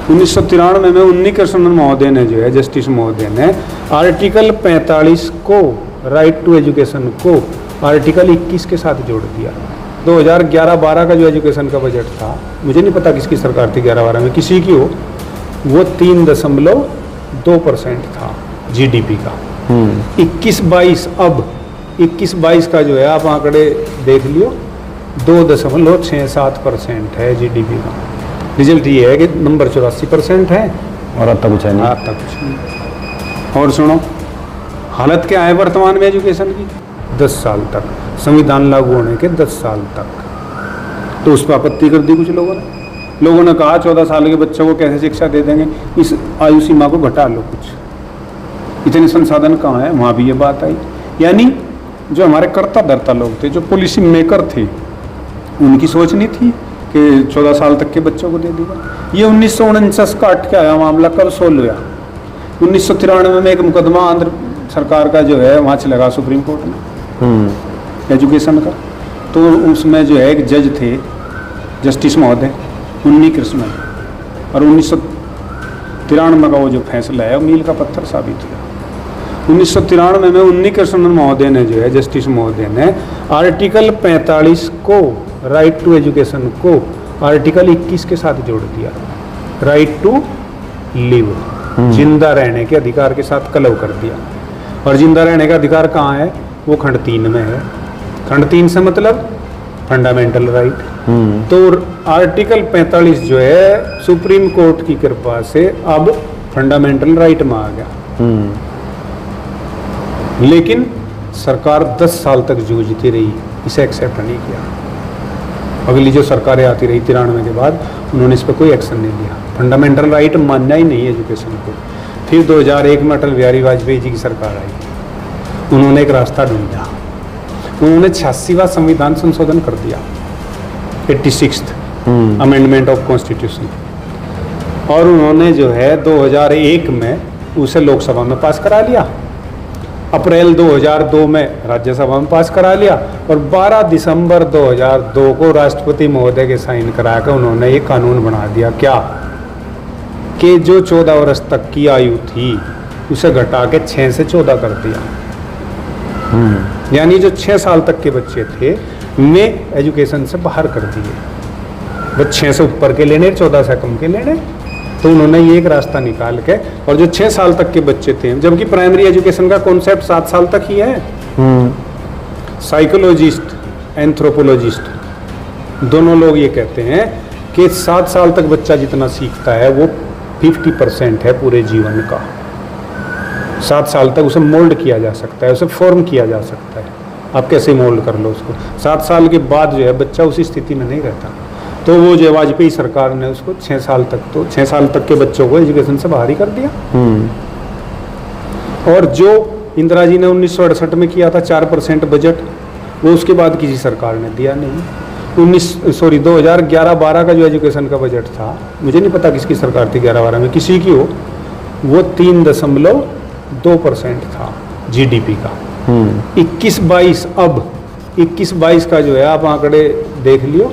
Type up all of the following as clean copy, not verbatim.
1993 में उन्नीकृष्णन महोदय ने जो है, जस्टिस महोदय ने आर्टिकल 45 को, राइट टू एजुकेशन को आर्टिकल 21 के साथ जोड़ दिया। 2011-12 का जो एजुकेशन का बजट था, मुझे नहीं पता किसकी सरकार थी 11-12 में, किसी की हो, वो 3.2% था जीडीपी का। 21-22 अब 21-22 का जो है आप आंकड़े देख लियो, 2.67% है जीडीपी का। रिजल्ट ये है कि नंबर 84% है और अब तक कुछ है नहीं। अब तक कुछ नहीं। और सुनो, हालत क्या है वर्तमान में एजुकेशन की? 10 साल तक, संविधान लागू होने के 10 साल तक, तो उस पर आपत्ति कर दी कुछ लोगों ने। लोगों ने कहा 14 साल के बच्चों को कैसे शिक्षा दे देंगे, इस आयु सीमा को घटा लो, कुछ इतने संसाधन कहाँ है, वहाँ भी ये बात आई। यानी जो हमारे कर्ता धर्ता लोग थे, जो पॉलिसी मेकर थे, उनकी सोच नहीं थी कि 14 साल तक के बच्चों को दे देगा। ये 1949 का अटका आया मामला कब सोल्व हुआ? 1993 में एक मुकदमा आंध्र सरकार का जो है वहाँ चलेगा सुप्रीम कोर्ट में एजुकेशन का। तो उसमें जो है एक जज थे, जस्टिस महोदय उन्नीकृष्णन, और 1993 का वो जो फैसला है वो मील का पत्थर साबित हुआ। 1993 में उन्नीकृष्णन महोदय ने जो है, जस्टिस महोदय ने आर्टिकल 45 को, राइट टू एजुकेशन को आर्टिकल 21 के साथ जोड़ दिया। राइट टू लिव, जिंदा रहने के अधिकार के साथ कलव कर दिया। और जिंदा रहने का अधिकार कहाँ है? वो खंड 3 में है। खंड 3 से मतलब फंडामेंटल राइट। तो आर्टिकल 45 जो है सुप्रीम कोर्ट की कृपा से अब फंडामेंटल राइट में आ गया। लेकिन सरकार 10 साल तक जूझती रही, इसे एक्सेप्ट नहीं किया। अगली जो सरकारें आती रही 93 के बाद, उन्होंने इस पर कोई एक्शन नहीं लिया। फंडामेंटल राइट मानना ही नहीं एजुकेशन को। फिर 2001 में अटल बिहारी वाजपेयी जी की सरकार आई, उन्होंने एक रास्ता ढूंढा। उन्होंने 86वां संविधान संशोधन कर दिया, 86th अमेंडमेंट ऑफ कॉन्स्टिट्यूशन, और उन्होंने जो है 2001 में उसे लोकसभा में पास करा लिया, अप्रैल 2002 में राज्यसभा में पास करा लिया, और 12 दिसंबर 2002 को राष्ट्रपति महोदय के साइन करा कर उन्होंने ये कानून बना दिया। क्या कि जो 14 वर्ष तक की आयु थी उसे घटा के 6 से 14 कर दिया। यानी जो 6 साल तक के बच्चे थे वे एजुकेशन से बाहर कर दिए। वो 6 से ऊपर के लेने, 14 से कम के लेने। तो उन्होंने ये एक रास्ता निकाल के, और जो 6 साल तक के बच्चे थे, जबकि प्राइमरी एजुकेशन का कॉन्सेप्ट 7 साल तक ही है। साइकोलॉजिस्ट, एंथ्रोपोलॉजिस्ट दोनों लोग ये कहते हैं कि 7 साल तक बच्चा जितना सीखता है वो 50% है पूरे जीवन का। 7 साल तक उसे मोल्ड किया जा सकता है, उसे फॉर्म किया जा सकता है। आप कैसे मोल्ड कर लो उसको। 7 साल के बाद जो है बच्चा उसी स्थिति में नहीं रहता। तो वो जो वाजपेयी सरकार ने उसको 6 साल तक, तो 6 साल तक के बच्चों को एजुकेशन से बाहर ही कर दिया। और जो इंदिरा जी ने 1968 में किया था 4% बजट, वो उसके बाद किसी सरकार ने दिया नहीं। 2011-12 का जो एजुकेशन का बजट था, मुझे नहीं पता किसकी सरकार थी 11-12 में, किसी की हो, वो 3.2% था जीडीपी का। 21-22 अब 21-22 का जो है आप आंकड़े देख लियो,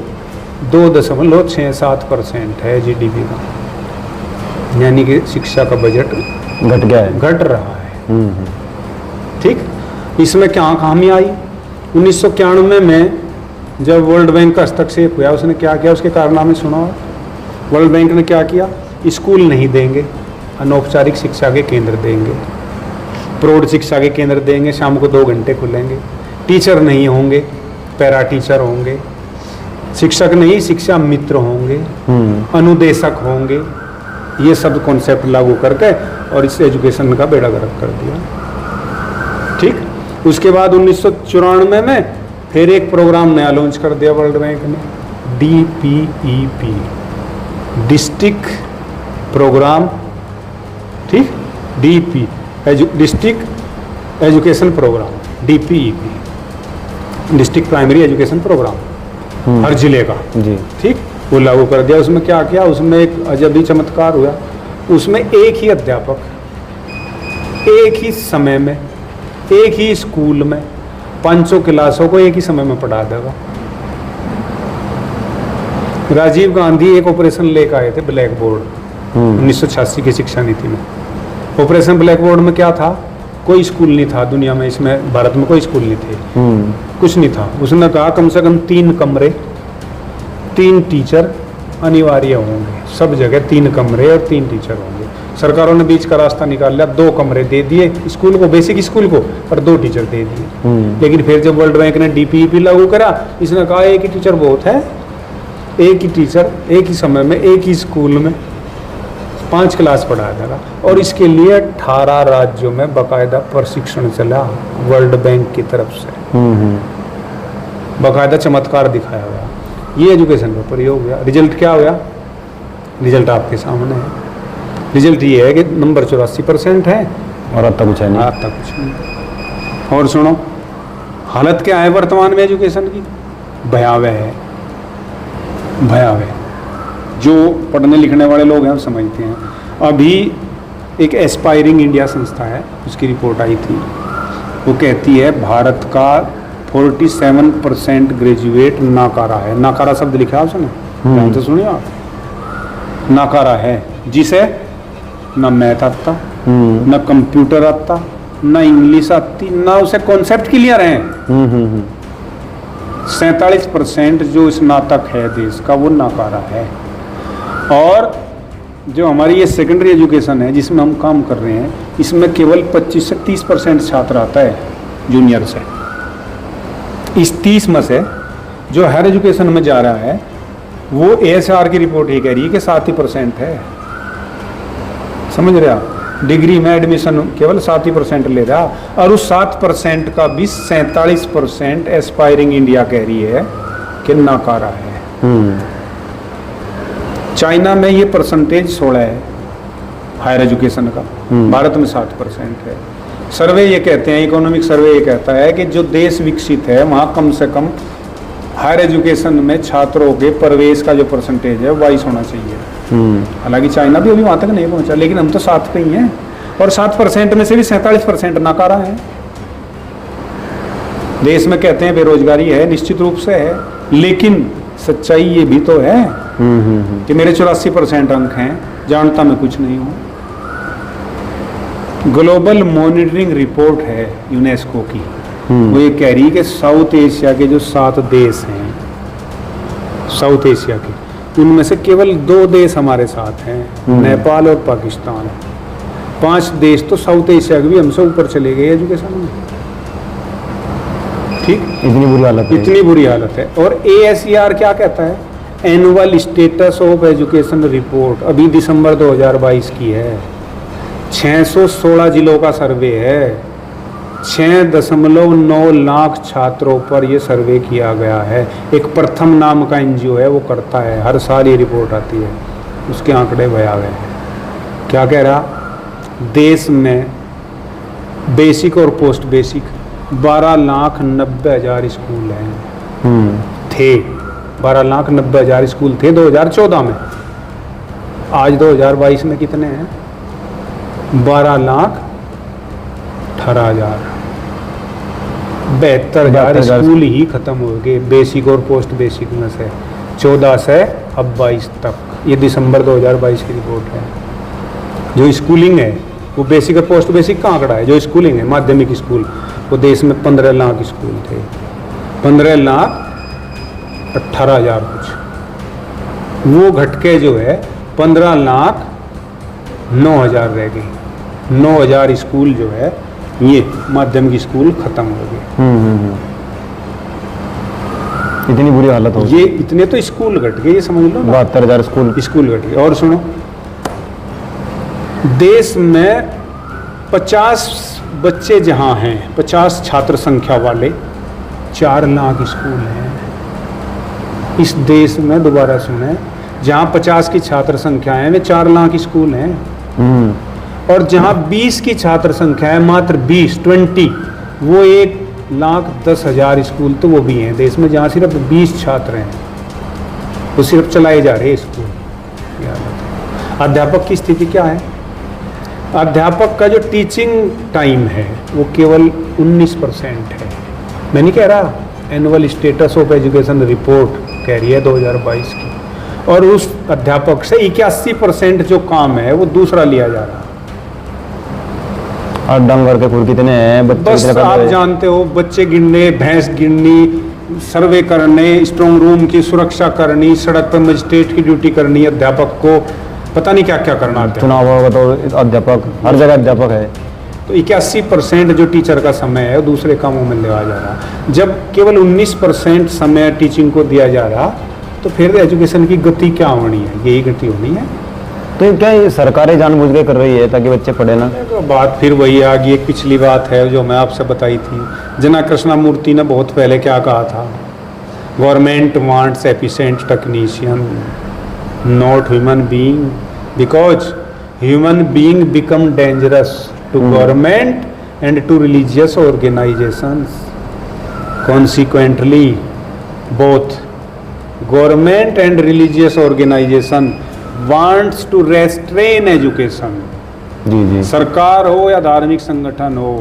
2.67% है जीडीपी का। यानी कि शिक्षा का बजट घट गया है, घट रहा है। ठीक, इसमें क्या खामी आई? 1991 में जब वर्ल्ड बैंक का हस्तक्षेप हुआ, उसने क्या किया, उसके कारनामे सुना। वर्ल्ड बैंक ने क्या किया? स्कूल नहीं देंगे, अनौपचारिक शिक्षा के केंद्र देंगे, प्रौढ़ शिक्षा के केंद्र देंगे, शाम को 2 घंटे खुलेंगे, टीचर नहीं होंगे, पैरा टीचर होंगे, शिक्षक नहीं शिक्षा मित्र होंगे, अनुदेशक होंगे। ये सब कॉन्सेप्ट लागू करके और इस एजुकेशन का बेड़ा गर्क कर दिया। ठीक, उसके बाद 1994 में फिर एक प्रोग्राम नया लॉन्च कर दिया वर्ल्ड बैंक ने, DPEP, डिस्ट्रिक्ट प्रोग्राम। ठीक, district education programme, DPEP, district primary education programme, हर जिले का। जी, ठीक, वो लागू कर दिया। उसमें क्या किया? उसमें एक अजब ही चमत्कार हुआ। उसमें एक ही अध्यापक एक ही समय में एक ही स्कूल में 500 क्लासों को एक ही समय में पढ़ा देगा। राजीव गांधी एक ऑपरेशन लेकर आए थे, ब्लैक बोर्ड, 1986 की शिक्षा नीति में। ऑपरेशन ब्लैक बोर्ड में क्या था? कोई स्कूल नहीं था दुनिया में, इसमें भारत में कोई स्कूल नहीं थे, कुछ नहीं था। उसने कहा कम से कम 3 कमरे, 3 टीचर अनिवार्य होंगे, सब जगह 3 कमरे और 3 टीचर होंगे। सरकारों ने बीच का रास्ता निकाल लिया, 2 कमरे दे दिए स्कूल को, बेसिक स्कूल को, और 2 टीचर दे दिए। लेकिन फिर जब वर्ल्ड बैंक ने डीपीईपी लागू करा, इसने कहा एक ही टीचर बहुत है, एक ही टीचर एक ही समय में एक ही स्कूल में 5 क्लास पढ़ाया जाएगा। और इसके लिए 18 राज्यों में बाकायदा प्रशिक्षण चला वर्ल्ड बैंक की तरफ से, बाकायदा चमत्कार दिखाया गया। ये एजुकेशन का प्रयोग हुआ। रिजल्ट क्या हुआ? रिजल्ट आपके सामने है। रिजल्ट ये है कि नंबर 84% है और आता कुछ है नहीं। आता कुछ नहीं। और सुनो, हालत क्या है वर्तमान में एजुकेशन की? भयावह है, भयावह। जो पढ़ने लिखने वाले लोग हैं वो समझते हैं। अभी एक एस्पायरिंग इंडिया संस्था है, उसकी रिपोर्ट आई थी, वो कहती है भारत का 47% ग्रेजुएट नाकारा है। नाकारा शब्द लिखा है उसने, ध्यान से सुनिए आप। नाकारा है जिसे ना मैथ आता, ना कंप्यूटर आता, ना इंग्लिश आती, ना उसे कॉन्सेप्ट क्लियर है। 47% जो स्नातक है देश का वो नाकारा है। और जो हमारी ये सेकेंडरी एजुकेशन है जिसमें हम काम कर रहे हैं, इसमें केवल 25 से 30% छात्र आता है जूनियर से। इस 30 में से जो हायर एजुकेशन में जा रहा है वो ASR की रिपोर्ट ये कह रही है कि 7% है। समझ रहे आप? डिग्री में एडमिशन केवल 7% ले रहा, और उस 7% का भी 47% एस्पायरिंग इंडिया कह रही है कि नाकारा है। चाइना में ये परसेंटेज 16 है हायर एजुकेशन का, भारत में 7% है। सर्वे ये कहते हैं, इकोनॉमिक सर्वे ये कहता है कि जो देश विकसित है वहाँ कम से कम हायर एजुकेशन में छात्रों के प्रवेश का जो परसेंटेज है 22 होना चाहिए। हालांकि चाइना भी अभी वहाँ तक नहीं पहुँचा, लेकिन हम तो 7 पे ही हैं। और 7% में से भी 47% नाकारा है। देश में कहते हैं बेरोजगारी है, निश्चित रूप से है, लेकिन सच्चाई ये भी तो है कि मेरे 84% अंक हैं, जानता मैं कुछ नहीं हूँ। ग्लोबल मॉनिटरिंग रिपोर्ट है यूनेस्को की, वो ये कह रही है कि साउथ एशिया के जो 7 देश हैं, साउथ एशिया के, उनमें से केवल 2 देश हमारे साथ हैं, नेपाल और पाकिस्तान। 5 देश तो साउथ एशिया के भी हमसे ऊपर चले गए एजुकेशन में। ठीक, इतनी बुरी हालत है, इतनी बुरी हालत है। और ASER क्या कहता है? Annual status of education report अभी दिसंबर 2022 की है। 616 जिलों का सर्वे है, 6.9 लाख छात्रों पर यह सर्वे किया गया है। एक प्रथम नाम का NGO है, वो करता है, हर साल ये रिपोर्ट आती है, उसके आंकड़े भयावह हैं। क्या कह रहा? देश में बेसिक और पोस्ट बेसिक 12,90,000 स्कूल हैं, थे 12,90,000 स्कूल थे 2014 में। आज 2022 में कितने हैं? 12,18,000, 72,000 स्कूल ही खत्म हो गए बेसिक और पोस्ट बेसिक में से, 14 से अब 22 तक। ये दिसंबर 2022 की रिपोर्ट है। जो स्कूलिंग है वो बेसिक और पोस्ट बेसिक का आंकड़ा है। जो स्कूलिंग है माध्यमिक स्कूल, वो देश में 15 लाख स्कूल थे, 15,18,000 कुछ, वो घटके जो है 15,09,000 रह गए। 9,000 स्कूल जो है ये माध्यमिक स्कूल खत्म हो गए। इतनी बुरी हालत हो गई। ये इतने तो स्कूल घट गए, ये समझ लो, 72,000 स्कूल घट गए। और सुनो, देश में 50 बच्चे जहाँ हैं, 50 छात्र संख्या वाले 4 लाख स्कूल हैं इस देश में। दोबारा सुने, जहाँ 50 की छात्र संख्या है वे 4 लाख स्कूल हैं। और जहाँ 20 की छात्र संख्या है, मात्र 20, वो 1,10,000 स्कूल तो वो भी हैं देश में, जहाँ सिर्फ 20 छात्र हैं, वो सिर्फ चलाए जा रहे हैं स्कूल। अध्यापक की स्थिति क्या है? अध्यापक का जो टीचिंग टाइम है वो केवल 19% है। मैं नहीं कह रहा, annual status of education report कह रही है 2022 की। और उस अध्यापक से 81% जो काम है वो दूसरा लिया जा रहा है। और डंग वर्ग के खुर कितने हैं, बच्चे बस कितने कर आप रहे हैं। जानते हो, बच्चे गिनने, भैंस गिननी, सर्वे करने, स्ट्रांग रूम की सुरक्षा करनी, सड़क पर मजिस्ट्रेट की ड्यूटी करनी, अध्यापक को पता नहीं क्या क्या करना आता है। चुनाव होगा तो अध्यापक, हर जगह अध्यापक है। तो 81% जो टीचर का समय है वो दूसरे कामों में लिया जा रहा। जब केवल 19% समय टीचिंग को दिया जा रहा, तो फिर एजुकेशन की गति क्या होनी है? यही गति होनी है। तो ये क्या ये सरकारें जानबूझ के कर रही है ताकि बच्चे पढ़े ना? तो बात फिर वही आ गई, एक पिछली बात है जो मैं आपसे बताई थी। जना कृष्णामूर्ति ने बहुत पहले क्या कहा था? Government wants efficient technician, not human being, because human being become dangerous to government and to religious organisations. Consequently both government and religious organisation wants to restrain education। जी जी। सरकार हो या धार्मिक संगठन हो,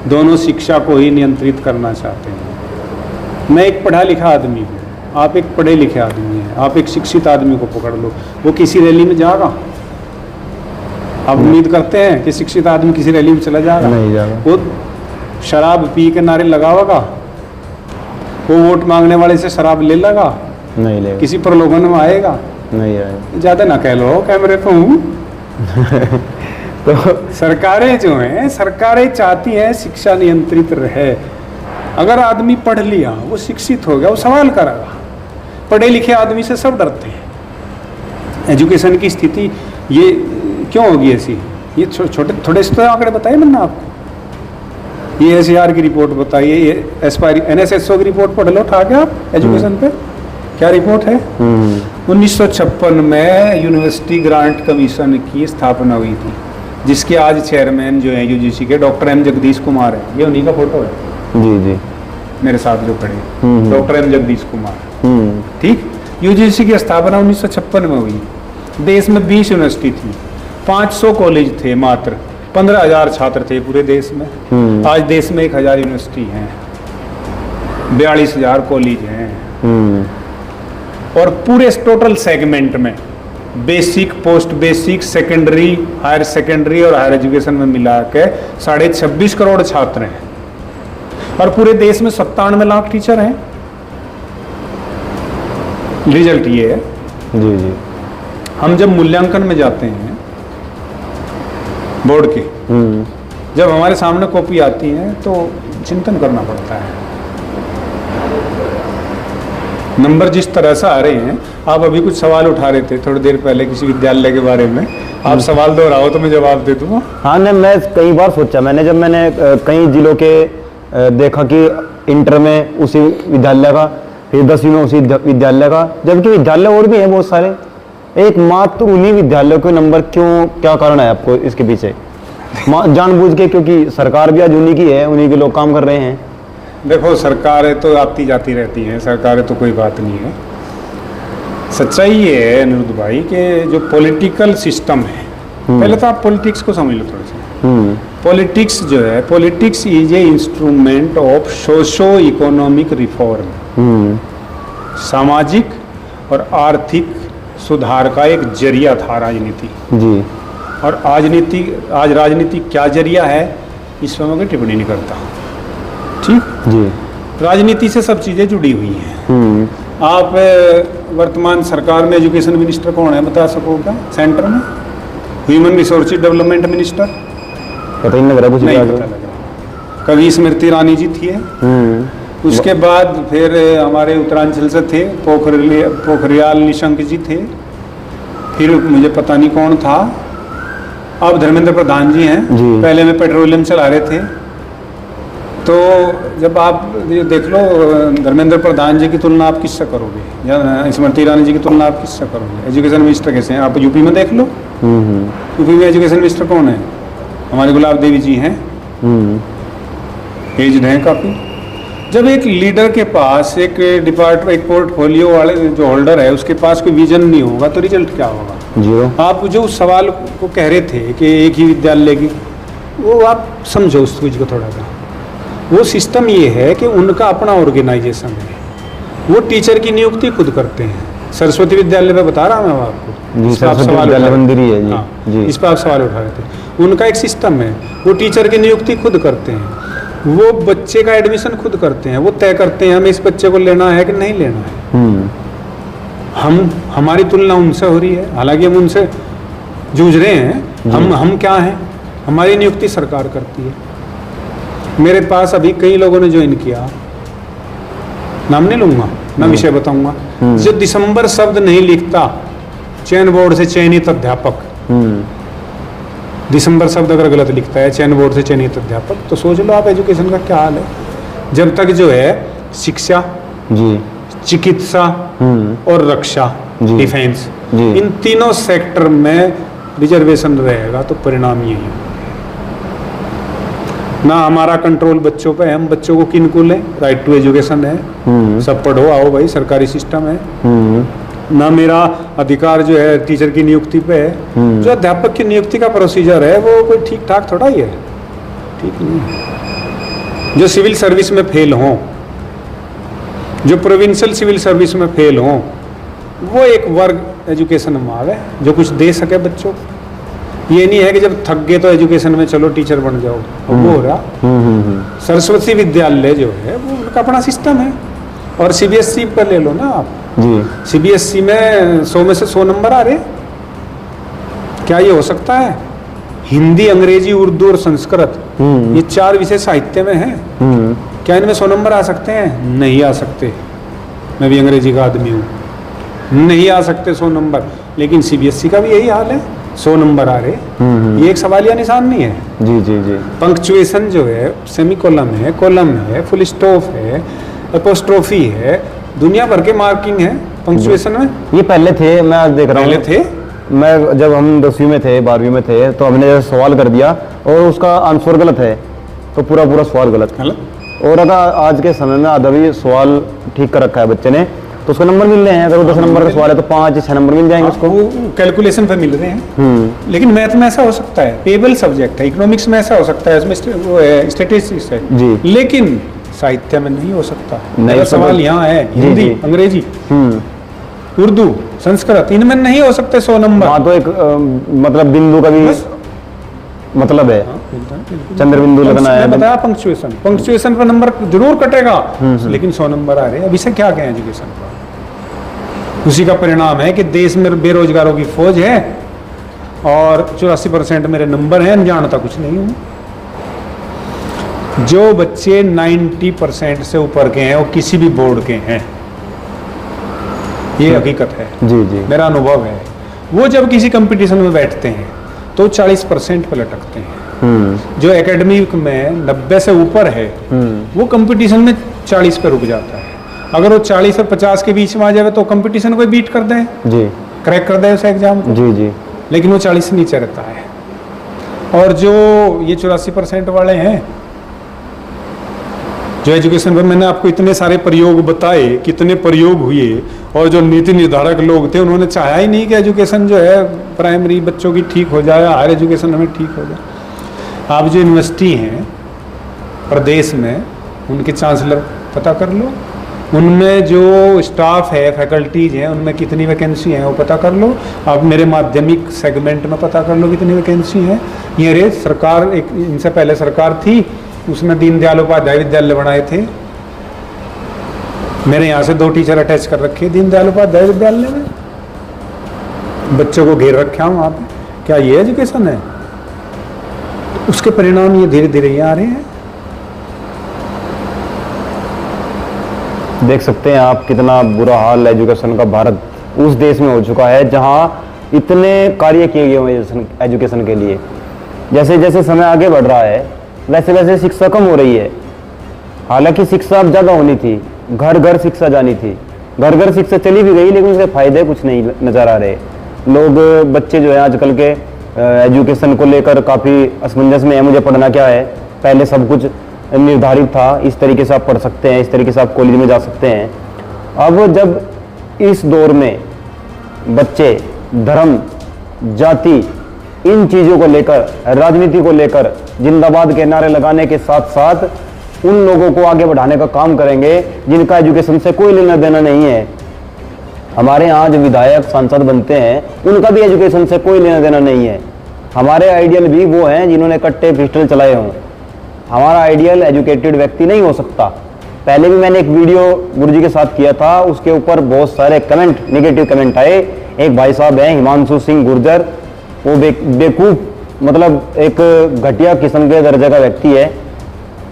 दोनों शिक्षा को ही नियंत्रित करना चाहते हैं। मैं एक पढ़ा लिखा आदमी हूँ, आप एक पढ़े लिखे आदमी हैं, आप एक शिक्षित आदमी को पकड़ लो, वो किसी रैली में जाएगा? आप उम्मीद करते हैं कि शिक्षित आदमी किसी रैली में चला जाएगा? नहीं जाएगा। वो शराब पी के नारे लगावेगा? वो वोट मांगने वाले से शराब ले लेगा? नहीं लेगा। किसी प्रलोभन में आएगा? नहीं आएगा। ज्यादा ना कह लो, कैमरे पे हूँ। तो सरकारें जो हैं, सरकारें चाहती हैं शिक्षा नियंत्रित रहे। अगर आदमी पढ़ लिया, वो शिक्षित हो गया, वो सवाल करेगा। पढ़े लिखे आदमी से सब डरते हैं। एजुकेशन की स्थिति ये क्यों होगी ऐसी? ये छोटे थोड़े से तो आंकड़े बताए मैंने आपको। ये SAR की रिपोर्ट बताइए, ये NSSO की रिपोर्ट पढ़ लो उठा के आप एजुकेशन पे। क्या रिपोर्ट है? 1956 में यूनिवर्सिटी ग्रांट कमीशन की स्थापना हुई थी, जिसके आज चेयरमैन जो है UGC के डॉक्टर M जगदीश कुमार है। ये उन्हीं का फोटो है। जी जी। मेरे साथ जो खड़े डॉक्टर M जगदीश कुमार। ठीक। UGC की स्थापना 1956 में हुई। देश में 20 यूनिवर्सिटी थी, 500 कॉलेज थे, मात्र 15,000 छात्र थे पूरे देश में। आज देश में 1,000 यूनिवर्सिटी हैं, 42,000 कॉलेज हैं, और पूरे टोटल सेगमेंट में basic, post basic, secondary, higher secondary और हायर एजुकेशन में मिला के 26.5 करोड़ छात्र हैं, और पूरे देश में 97 लाख टीचर हैं। रिजल्ट ये है। जी जी। हम जब मूल्यांकन में जाते हैं बोर्ड के, जब हमारे सामने कॉपी आती है तो चिंतन करना पड़ता है। नंबर जिस तरह से आ रहे हैं, आप अभी कुछ सवाल उठा रहे थे थोड़ी देर पहले किसी विद्यालय के बारे में, आप सवाल दोहराओ तो मैं जवाब दे दूंगा। हाँ नहीं, मैं कई बार सोचा मैंने, जब मैंने कई जिलों के देखा कि इंटर में उसी विद्यालय का, फिर 10वीं में उसी विद्यालय का, जबकि विद्यालय और भी हैं बहुत सारे, एकमात्र उन्हीं विद्यालयों के नंबर क्यों? क्या कारण है आपको इसके पीछे? जानबूझ के? क्योंकि सरकार भी आज उन्हीं की है, उन्हीं के लोग काम कर रहे हैं। देखो, सरकारें तो आती जाती रहती हैं, सरकारें तो कोई बात नहीं है। सच्चाई ये है अनिरुद्ध भाई कि जो पॉलिटिकल सिस्टम है, पहले तो आप पॉलिटिक्स को समझ लो थोड़ा सा। पॉलिटिक्स जो है, politics is a instrument of socio economic reform. सामाजिक और आर्थिक सुधार का एक जरिया था राजनीति जी। और आज राजनीति क्या जरिया है, इस पर मैं कोई टिप्पणी नहीं करता। ठीक जी। राजनीति से सब चीज़ें जुड़ी हुई हैं। आप वर्तमान सरकार में एजुकेशन मिनिस्टर कौन है बता सको क्या? सेंटर में ह्यूमन रिसोर्सेज डेवलपमेंट मिनिस्टर पता ही नहीं लग रहा कुछ। नहीं पता लग रहा। कभी स्मृति ईरानी जी थी। उसके बाद फिर हमारे उत्तरांचल से थे पोखरियाल निशंक जी थे। फिर मुझे पता नहीं कौन था। अब धर्मेंद्र प्रधान जी हैं। पहले में पेट्रोलियम चला रहे थे। तो जब आप ये देख लो, धर्मेंद्र प्रधान जी की तुलना आप किससे करोगे या स्मृति ईरानी जी की तुलना आप किससे करोगे? एजुकेशन मिनिस्टर कैसे हैं? आप यूपी में देख लो। यूपी में एजुकेशन मिनिस्टर कौन है? हमारी गुलाब देवी जी हैं। एज्ड हैं काफ़ी। जब एक लीडर के पास एक पोर्टफोलियो वाले जो होल्डर है उसके पास कोई विजन नहीं होगा तो रिजल्ट क्या होगा? जीरो। आप जो उस सवाल को कह रहे थे कि एक ही विद्यालय की, वो आप समझो उस चीज़ को थोड़ा सा। वो सिस्टम ये है कि उनका अपना ऑर्गेनाइजेशन है। वो टीचर की नियुक्ति खुद करते हैं। सरस्वती विद्यालय पे बता रहा मैं आपको, जी, इस पे आप सरस्वती सवाल विद्यालय उठा रहे थे। मंदिर ही है जी। हाँ, जी। इस पर आप सवाल उठा रहे थे। उनका एक सिस्टम है, वो टीचर की नियुक्ति खुद करते हैं, वो बच्चे का एडमिशन खुद करते हैं, वो तय करते हैं हमें इस बच्चे को लेना है कि नहीं लेना है। हमारी तुलना उनसे हो रही है, हालांकि हम उनसे जूझ रहे हैं। हम क्या हैं, हमारी नियुक्ति सरकार करती है। मेरे पास अभी कई लोगों ने ज्वाइन किया, नाम नहीं लूंगा, ना विषय बताऊंगा, जो दिसंबर शब्द नहीं लिखता, चयन बोर्ड से चयनित अध्यापक, दिसंबर शब्द अगर गलत लिखता है चयन बोर्ड से चयनित अध्यापक, तो सोच लो आप एजुकेशन का क्या हाल है। जब तक जो है शिक्षा जी, चिकित्सा और रक्षा, डिफेंस, इन तीनों सेक्टर में रिजर्वेशन रहेगा तो परिणाम यही है। ना हमारा कंट्रोल बच्चों पे है, हम बच्चों को किन को लें, राइट टू एजुकेशन है, सब पढ़ो आओ भाई, सरकारी सिस्टम है। ना मेरा अधिकार जो है टीचर की नियुक्ति पे है। जो अध्यापक की नियुक्ति का प्रोसीजर है वो कोई ठीक ठाक थोड़ा ही है, ठीक नहीं है। जो सिविल सर्विस में फेल हों, जो प्रोविंशियल सिविल सर्विस में फेल हों, वो एक वर्ग एजुकेशन में आवे जो कुछ दे सके बच्चों को। ये नहीं है कि जब थक गए तो एजुकेशन में चलो टीचर बन जाओ, वो हो रहा। सरस्वती विद्यालय जो है वो उनका अपना सिस्टम है। और सीबीएसई पर ले लो ना आप जी, सीबीएसई में 100 में से 100 नंबर आ रहे। क्या ये हो सकता है? हिंदी, अंग्रेजी, उर्दू और संस्कृत, ये 4 विषय साहित्य में हैं। क्या इनमें 100 नंबर आ सकते हैं? नहीं आ सकते। मैं भी अंग्रेजी का आदमी हूँ, नहीं आ सकते 100 नंबर। लेकिन सीबीएसई का भी यही हाल है, 100 नंबर आ रहे। ये एक सवालिया निशान नहीं है। जी जी जी। पंक्चुएशन जो है, सेमीकोलन है, कोलम है, फुल स्टॉप है, एपोस्ट्रोफी है, दुनिया भर के मार्किंग है पंक्चुएशन में। ये पहले थे, मैं आज देख रहा हूँ, पहले थे। मैं जब हम 10वीं में थे, 12वीं में थे, तो हमने जैसे सवाल कर दिया और उसका आंसर गलत है तो पूरा सवाल गलत। और अगर आज के समय में आधा भी सवाल ठीक कर रखा है बच्चे ने तो उसको नंबर मिल रहे हैं। अगर वो 10 नंबर का सवाल है तो 5 या 6 नंबर मिल जाएंगे उसको। कैलकुलेशन पे मिल रहे हैं। लेकिन मैथ में ऐसा हो सकता है, पेबल सब्जेक्ट है। इकोनॉमिक्स में ऐसा हो सकता है, इसमें स्टैटिस्टिक्स है जी। लेकिन साहित्य में नहीं हो सकता। मेरा सवाल यहाँ है, हिंदी, अंग्रेजी, उर्दू, संस्कृत, इनमें नहीं हो सकते 100 नंबर। हाँ, तो एक मतलब बिंदु का भी मतलब है, चंद्र बिंदु लगना है। बताया पंक्चुएशन, पंक्चुएशन पर नंबर जरूर कटेगा, लेकिन 100 नंबर आ रहे हैं। अभी से क्या कहें एजुकेशन पर? उसी का परिणाम है कि देश में बेरोजगारों की फौज है और 84% मेरे नंबर हैं, जानता कुछ नहीं हूँ। जो बच्चे 90% से ऊपर के हैं वो किसी भी बोर्ड के हैं, ये हकीकत है जी जी, मेरा अनुभव है। वो जब किसी कंपटीशन में बैठते हैं तो 40% पे लटकते हैं। जो एकेडमिक में 90 से ऊपर है वो कंपटीशन में 40 पे रुक जाता है। अगर वो 40 और 50 के बीच में आ जाए तो कंपटीशन को बीट कर दें जी, क्रैक कर दें उस एग्जाम को जी जी। लेकिन वो 40 से नीचे रहता है। और जो ये 84% वाले हैं, जो एजुकेशन पर मैंने आपको इतने सारे प्रयोग बताए, कितने प्रयोग हुए, और जो नीति निर्धारक लोग थे उन्होंने चाहा ही नहीं कि एजुकेशन जो है प्राइमरी बच्चों की ठीक हो जाए, हायर एजुकेशन हमें ठीक हो जाए। आप जो यूनिवर्सिटी हैं प्रदेश में, उनके चांसलर पता कर लो, उनमें जो स्टाफ है, फैकल्टीज हैं, उनमें कितनी वैकेंसी हैं वो पता कर लो। आप मेरे माध्यमिक सेगमेंट में पता कर लो कितनी वैकेंसी है। ये रे सरकार, एक इनसे पहले सरकार थी, उसने दीनदयाल उपाध्याय विद्यालय बनाए थे। मेरे यहाँ से 2 टीचर अटैच कर रखे दीनदयाल उपाध्याय विद्यालय में, बच्चों को घेर रखा हूँ वहाँ पे। क्या ये एजुकेशन है? उसके परिणाम ये धीरे धीरे आ रहे हैं। देख सकते हैं आप कितना बुरा हाल एजुकेशन का भारत उस देश में हो चुका है जहाँ इतने कार्य किए गए हैं एजुकेशन के लिए। जैसे जैसे समय आगे बढ़ रहा है वैसे वैसे शिक्षा कम हो रही है। हालांकि शिक्षा अब ज़्यादा होनी थी, घर घर शिक्षा जानी थी। घर घर शिक्षा चली भी गई लेकिन उसके फायदे कुछ नहीं नज़र आ रहे। लोग, बच्चे जो है आजकल के एजुकेशन को लेकर काफ़ी असमंजस में है, मुझे पढ़ना क्या है। पहले सब कुछ निर्धारित था, इस तरीके से आप पढ़ सकते हैं, इस तरीके से आप कॉलेज में जा सकते हैं। अब जब इस दौर में बच्चे धर्म, जाति, इन चीज़ों को लेकर, राजनीति को लेकर जिंदाबाद के नारे लगाने के साथ साथ उन लोगों को आगे बढ़ाने का काम करेंगे जिनका एजुकेशन से कोई लेना देना नहीं है। हमारे यहाँ जो विधायक सांसद बनते हैं उनका भी एजुकेशन से कोई लेना देना नहीं है। हमारे आइडियल भी वो हैं जिन्होंने कट्टे पिस्टल चलाए हों। हमारा आइडियल एजुकेटेड व्यक्ति नहीं हो सकता। पहले भी मैंने एक वीडियो गुरुजी के साथ किया था, उसके ऊपर बहुत सारे कमेंट, नेगेटिव कमेंट आए। एक भाई साहब हैं हिमांशु सिंह गुर्जर, वो बेवकूफ़, मतलब एक घटिया किस्म के दर्जे का व्यक्ति है,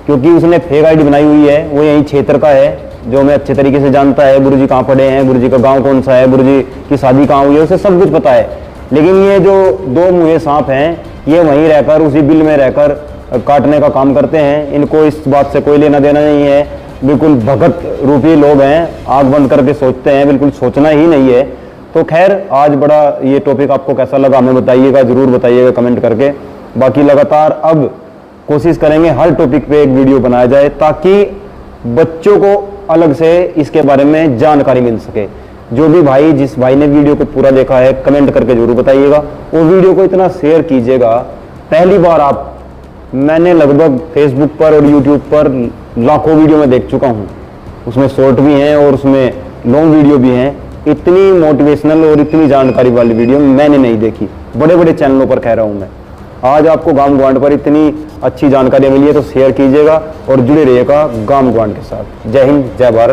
क्योंकि उसने फेक आईडी बनाई हुई है। वो यही क्षेत्र का है, जो हमें अच्छे तरीके से जानता है। गुरुजी कहाँ पढ़े हैं, गुरुजी का गांव कौन सा है, गुरुजी की शादी कहाँ हुई है, उसे सब कुछ पता है। लेकिन ये जो दो मुँहे सांप हैं, ये वहीं रहकर उसी बिल में रहकर काटने का काम करते हैं। इनको इस बात से कोई लेना देना नहीं है। बिल्कुल भगत रूपी लोग हैं, आंख बंद करके सोचते हैं, बिल्कुल सोचना ही नहीं है। तो खैर, आज बड़ा ये टॉपिक आपको कैसा लगा हमें बताइएगा, ज़रूर बताइएगा कमेंट करके। बाकी लगातार अब कोशिश करेंगे हर टॉपिक पे एक वीडियो बनाया जाए, ताकि बच्चों को अलग से इसके बारे में जानकारी मिल सके। जो भी भाई, जिस भाई ने वीडियो को पूरा देखा है, कमेंट करके जरूर बताइएगा। वो वीडियो को इतना शेयर कीजिएगा। पहली बार मैंने लगभग फेसबुक पर और यूट्यूब पर लाखों वीडियो में देख चुका हूँ, उसमें शॉर्ट भी हैं और उसमें लॉन्ग वीडियो भी हैं। इतनी मोटिवेशनल और इतनी जानकारी वाली वीडियो मैंने नहीं देखी, बड़े बड़े चैनलों पर कह रहा हूँ मैं। आज आपको गांव ग्वांड पर इतनी अच्छी जानकारी मिली है, तो शेयर कीजिएगा और जुड़े रहिएगा गांव ग्वांड के साथ। जय हिंद, जय भारत।